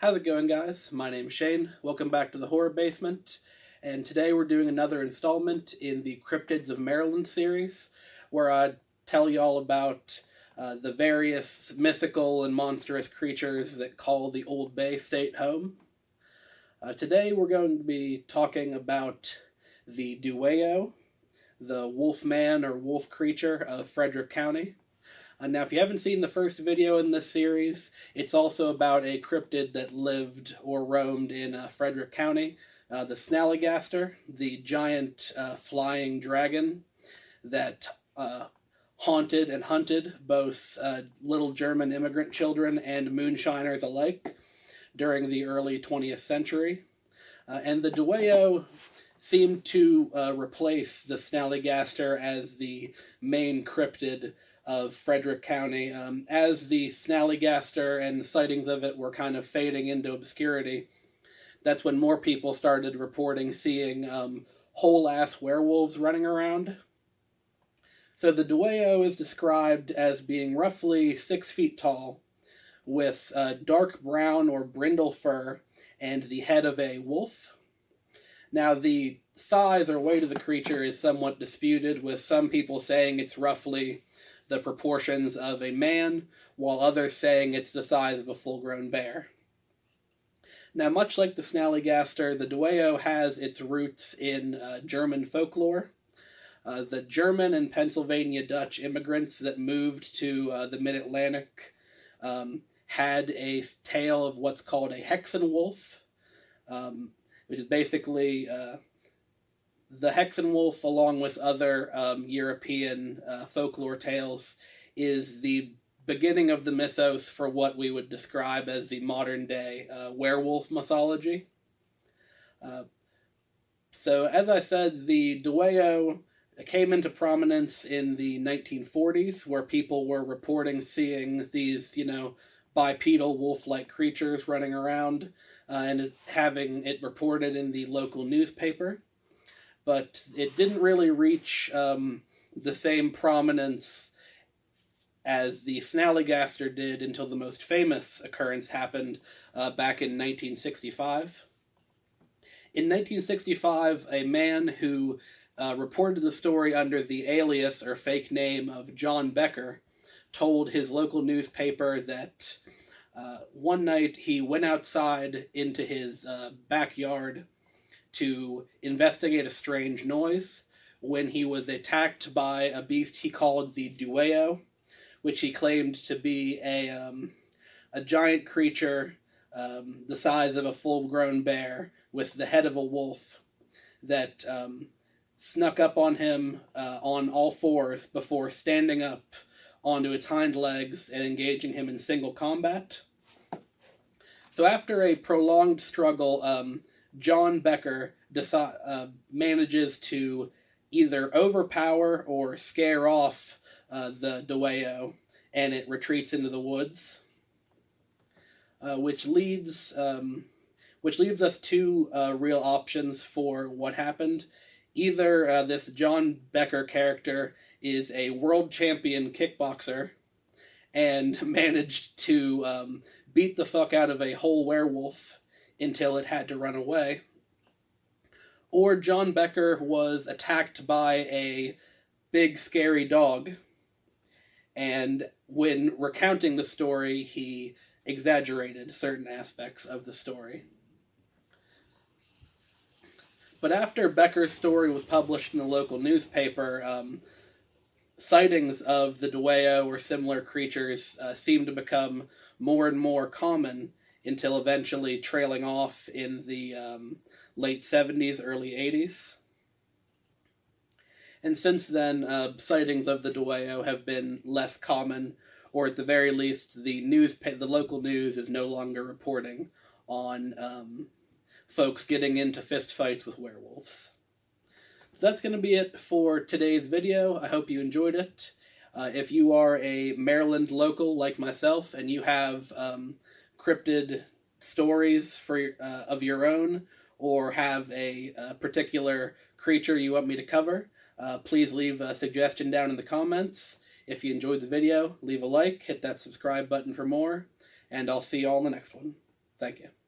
How's it going, guys? My name's Shane. Welcome back to the Horror Basement. And today we're doing another installment in the Cryptids of Maryland series, where I tell you all about the various mythical and monstrous creatures that call the Old Bay State home. Today we're going to be talking about the Dewayo, the Wolfman or wolf creature of Fredrick County. Now, if you haven't seen the first video in this series, it's also about a cryptid that lived or roamed in Fredrick County, the Snallygaster, the giant flying dragon that haunted and hunted both little German immigrant children and moonshiners alike during the early 20th century. And the Dewayo seemed to replace the Snallygaster as the main cryptid of Fredrick County. As the Snallygaster and sightings of it were kind of fading into obscurity, that's when more people started reporting seeing whole-ass werewolves running around. So the Dewayo is described as being roughly 6 feet tall, with dark brown or brindle fur and the head of a wolf. Now, the size or weight of the creature is somewhat disputed, with some people saying it's roughly the proportions of a man, while others saying it's the size of a full-grown bear. Now, much like the Snallygaster, the Dewayo has its roots in German folklore. The German and Pennsylvania Dutch immigrants that moved to the Mid-Atlantic had a tale of what's called a Hexenwolf, which is basically the Hexenwolf, along with other European folklore tales, is the beginning of the mythos for what we would describe as the modern-day werewolf mythology. So, as I said, the Dewayo came into prominence in the 1940s, where people were reporting seeing these, bipedal wolf-like creatures running around, and having it reported in the local newspaper. But it didn't really reach the same prominence as the Snallygaster did until the most famous occurrence happened back in 1965. In 1965, a man who reported the story under the alias or fake name of John Becker told his local newspaper that one night he went outside into his backyard to investigate a strange noise when he was attacked by a beast he called the Dewayo, which he claimed to be a giant creature the size of a full-grown bear with the head of a wolf that snuck up on him on all fours before standing up onto its hind legs and engaging him in single combat. So after a prolonged struggle, John Becker manages to either overpower or scare off the Dewayo, and it retreats into the woods, which leaves us two real options for what happened. Either this John Becker character is a world champion kickboxer and managed to beat the fuck out of a whole werewolf until it had to run away, or John Becker was attacked by a big scary dog, and when recounting the story, he exaggerated certain aspects of the story. But after Becker's story was published in the local newspaper, sightings of the Dewayo or similar creatures seemed to become more and more common, until eventually trailing off in the late 70s, early 80s. And since then, sightings of the Dewayo have been less common, or at the very least, the local news is no longer reporting on folks getting into fistfights with werewolves. So that's going to be it for today's video. I hope you enjoyed it. If you are a Maryland local like myself, and you have cryptid stories of your own, or have a particular creature you want me to cover, please leave a suggestion down in the comments. If you enjoyed the video, leave a like, hit that subscribe button for more, and I'll see you all in the next one. Thank you.